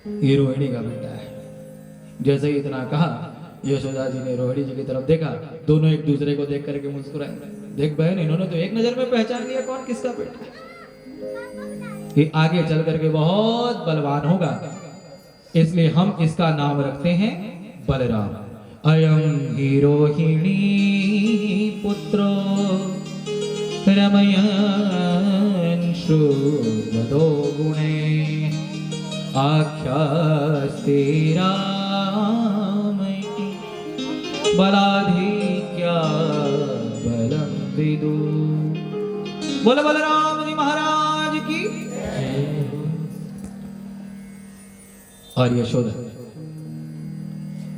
ये रोहिणी का बेटा है। जैसे ही इतना कहा, यशोदा जी ने रोहिणी जी की तरफ देखा, दोनों एक दूसरे को देख करके मुस्कुराए। देख बहन, इन्होंने तो एक नजर में पहचान लिया कौन किसका बेटा है। ये आगे चल करके बहुत बलवान होगा, इसलिए हम इसका नाम रखते हैं बलराम। अयम ही रोहिणी पुत्रो रमयन् श्रुवदो गुणे आख्यास्ते रामैति बलाधिक्या बलं विदु। बोलो बलराम जी महाराज की। और यशोदा,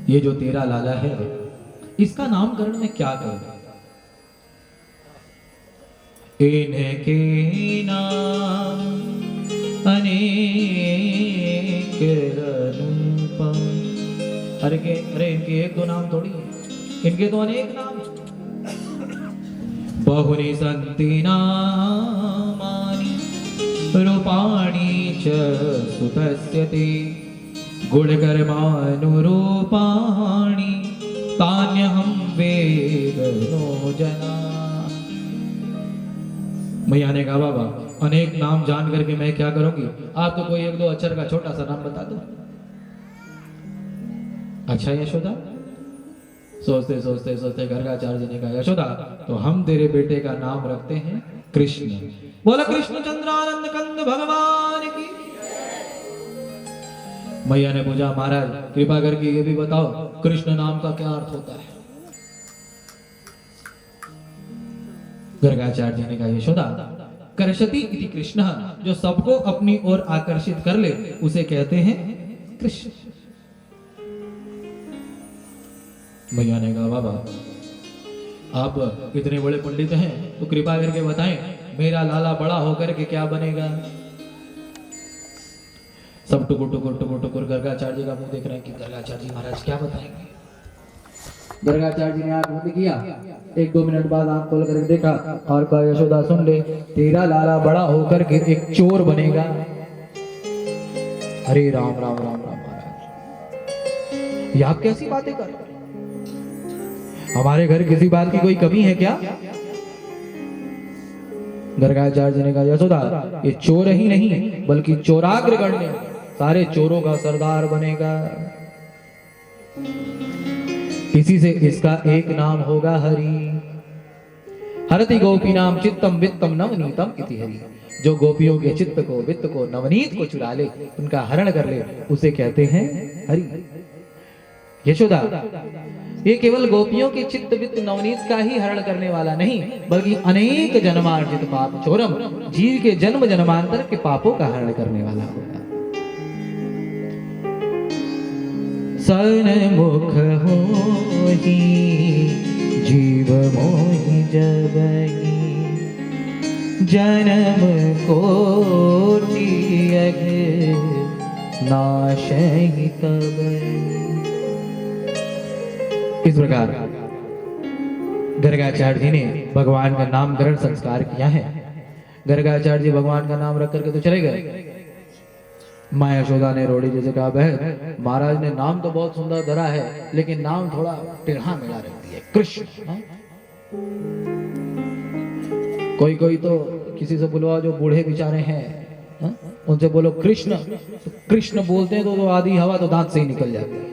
ये जो तेरा लाला है, इसका नामकरण में क्या करूं? इनके नाम अनेक अनुपम। अरे इनके एक दो नाम थोड़ी है, इनके तो अनेक नाम है। बहुनि सन्ति नामानि रूपाणि च सुतस्य ते गुणकर्मानुरूपाणि तान्यहं वेदनो जना। मैया ने कहा बाबा, अनेक नाम जान करके मैं क्या करूंगी, आप तो कोई एक दो अक्षर का छोटा सा नाम बता दो। अच्छा यशोदा, सोचते सोचते सोचते गर्गाचार्य जी ने कहा, यशोदा तो हम तेरे बेटे का नाम रखते हैं कृष्ण। बोला कृष्णचंद्रानंद कंद भगवान की। मैया ने पूछा, महाराज कृपा करके ये भी बताओ कृष्ण नाम का क्या अर्थ होता है। गर्गाचार्य जी ने कहा, यशोदा कर्षति इति कृष्ण, जो सबको अपनी ओर आकर्षित कर ले उसे कहते हैं कृष्ण। मैया ने कहा, बाबा आप इतने बड़े पंडित हैं तो कृपा करके बताएं मेरा लाला बड़ा होकर के क्या बनेगा। सब टुकुर टुकुर टुकुर टुकुर गर्गाचार्य जी का मुंह देख रहे हैं कि गर्गाचार्य जी महाराज क्या बताएंगे। गर्गाचार्य जी ने आंख बंद किया, एक दो मिनट बाद आंख खोल कर देखा और कहा, यशोदा सुन ले, तेरा लाला बड़ा होकर के एक चोर बनेगा। अरे राम राम राम राम महाराज, ये आप कैसी बातें कर रहे हैं? हमारे घर किसी बात की कोई कमी है क्या? गर्गाचार्य जी ने कहा, यशोदा ये चोर ही नहीं बल्कि चोराग्र गण्य, सारे चोरों का सरदार बनेगा। इसी से इसका एक नाम होगा हरि। हरति गोपी नाम चित्तम वित्तम नवनीतम इति हरि। जो गोपियों के चित्त को, वित्त को, नवनीत को चुरा ले, उनका हरण कर ले, उसे कहते हैं हरि। यशोदा ये केवल गोपियों के चित्त वित्त नवनीत का ही हरण करने वाला नहीं, बल्कि अनेक जन्मार्जित पाप चोरम, जीव के जन्म जन्मांतर के पापों का हरण करने वाला होगा। सन्मुख होहि जीव मोहि जबहि, जन्म कोटि अघ नाशहि तबहि। इस प्रकार गर्गाचार्य जी ने भगवान का नामकरण संस्कार किया है। गर्गाचार्य जी भगवान का नाम रख करके तो चले गए। माँ यशोदा ने रोड़ी जैसे कहा, बहन महाराज ने नाम तो बहुत सुंदर धरा है, लेकिन नाम थोड़ा टेढ़ा मेढ़ा रख दिया, कृष्ण। कोई कोई तो किसी से बुलवा, जो बूढ़े बेचारे हैं उनसे बोलो कृष्ण, तो कृष्ण बोलते हैं तो आधी हवा तो दांत से ही निकल जाती है।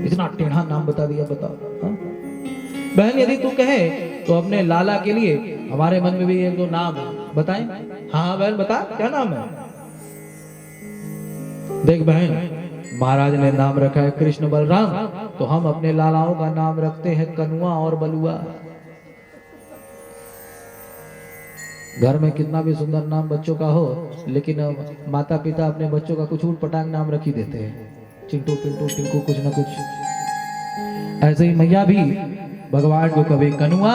इतना टेढ़ा नाम बता दिया, बताओ। बहन यदि तू कहे तो अपने लाला के लिए हमारे मन में भी एक दो नाम बताएं। हाँ बहन बता, क्या नाम है? देख बहन, महाराज ने नाम रखा है कृष्ण बलराम, तो हम अपने लालाओं का नाम रखते हैं कनुआ और बलुआ। घर में कितना भी सुंदर नाम बच्चों का हो, लेकिन माता पिता अपने बच्चों का कुछ ऊट पटांग नाम रख ही देते हैं, चिंटू पिंटू टिंकू, कुछ ना कुछ। ऐसे ही मैया भी भगवान को कभी कनुआ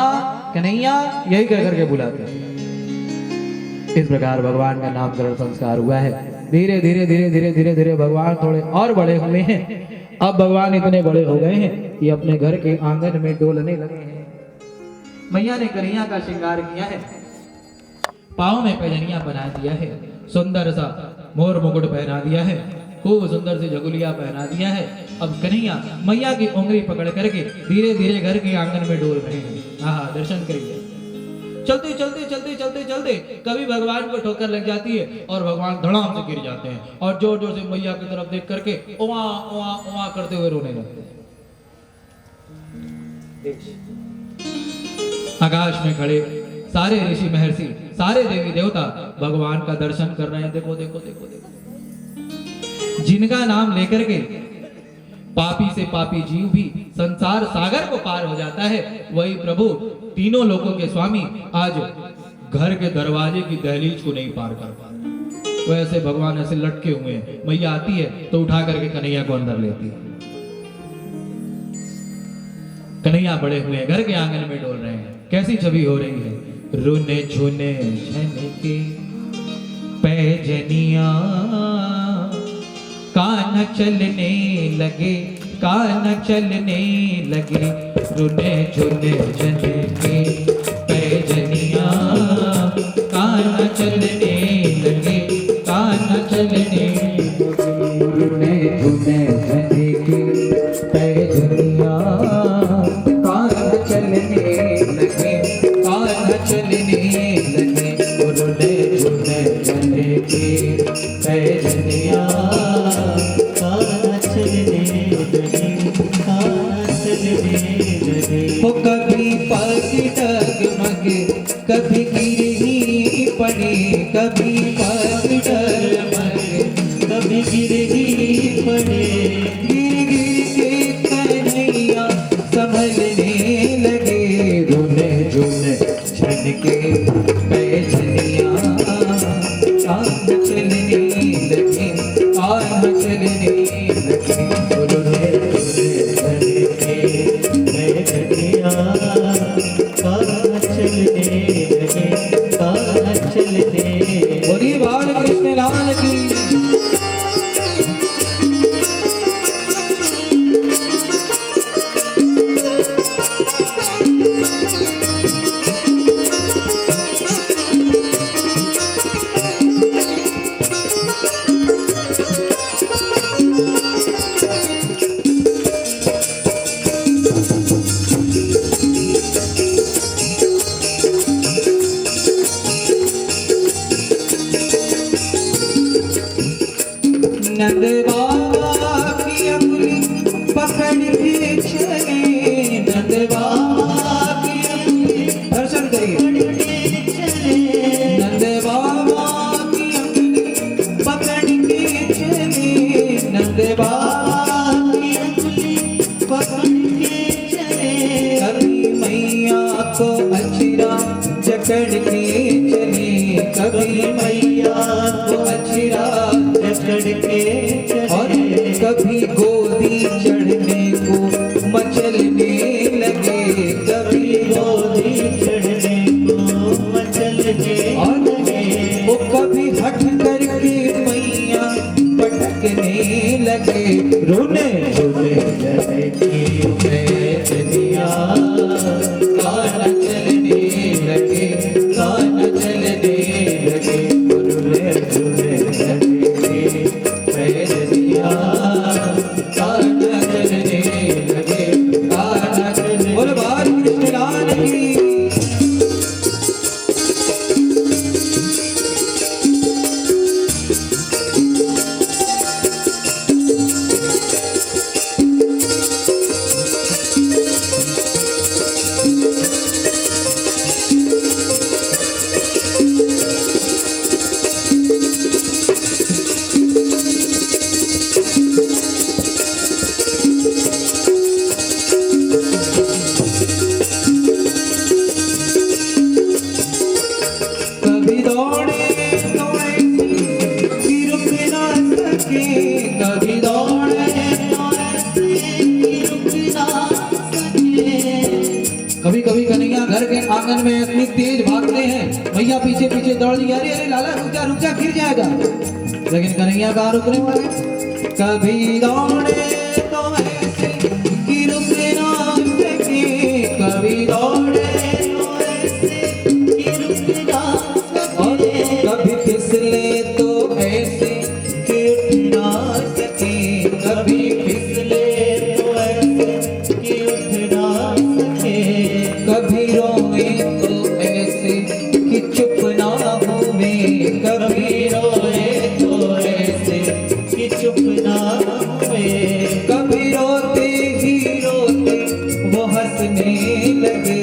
कन्हैया यही कह करके बुलाते हैं। इस प्रकार भगवान का नामकरण संस्कार हुआ है। धीरे धीरे धीरे धीरे धीरे धीरे भगवान थोड़े और बड़े हुए हैं। अब भगवान इतने बड़े हो गए हैं कि अपने घर के आंगन में डोलने लगे हैं। मैया ने कन्हैया का श्रृंगार किया है, पाँव में पैजनिया बना दिया है, सुंदर सा मोर मुकुट पहना दिया है, खूब सुंदर सी झगुलिया पहना दिया है। अब कन्हैया मैया की उंगली पकड़ करके धीरे धीरे घर के आंगन में डोल रहे हैं। हाँ, दर्शन करिए। चलते चलते चलते चलते चलते कभी भगवान को ठोकर लग जाती है और भगवान धड़ाम से गिर जाते हैं और जोर जोर से मैया की तरफ देख करके उवा उवा उवा करते हुए रोने लगते हैं। आकाश में खड़े सारे ऋषि महर्षि, सारे देवी देवता भगवान का दर्शन कर रहे हैं। देखो देखो देखो देखो, जिनका नाम लेकर के पापी से पापी जीव भी संसार सागर को पार हो जाता है, वही प्रभु तीनों लोकों के स्वामी आज घर के दरवाजे की दहलीज को नहीं पार कर पाते। वैसे भगवान ऐसे लटके हुए हैं, मैया आती है तो उठा करके कन्हैया को अंदर लेती है। कन्हैया बड़े हुए हैं, घर के आंगन में डोल रहे हैं। कैसी छवि हो रही है, रुने झुने झनके पैजनिया, कान चलने लगे कान चलने लगे, रुने झुने झनके पैजनिया, कान चलने लगे कान चलने, रुने झुने झनके पैजनिया, कान चलने लगे कान चलने लगे, रुने झुने झनके पैजनिया, वो कभी पग डगमग कभी गिरही पड़े, कभी पग डगमग कभी गिरही पड़े, गिर गिर के कन्हैया संभलने लगे, रुने झुने झनके पैजनिया, कान चलने लगे कान चलने लगे, रुने बोलिए बाल कृष्ण लाल की। नंद बाबा की अंगुली पकड़ के चले, नंद बाबा की अंगुली दर्शन करिए, नंद बाबा की अंगुली पकड़ के चले, नंद बाबा की अंगुली पकड़ के चले, कभी मैया को अचरा जकड़ के चले, कभी मैया को अचरा जकड़ के और कभी गोदी चढ़ने को मचलने लगे, कभी गोदी चढ़ने को मचलने और वो कभी हट करके मैया पटकने लगे, रोने झुने झनके पैजनिया, कान चलने लगे कान चलने लगे, रुने झुने झनके पैजनिया, कान चलने लगे कान चलने। बोलो बाल कृष्ण लाल की। कभी दौड़े दौड़े कि रुक ना सके, कभी दौड़े दौड़े कि रुक ना सके। कभी कभी कन्हैया घर के आंगन में इतनी तेज भागते हैं, मैया पीछे पीछे दौड़ रही है, अरे अरे लाला रुक जा गिर जाएगा, लेकिन कन्हैया कहाँ रुकने वाले। कभी दौड़े तो ऐसे कि रुक ना सके, कभी दौड़े तो ऐसे कि रुक ना सके, कभी फिसले लगे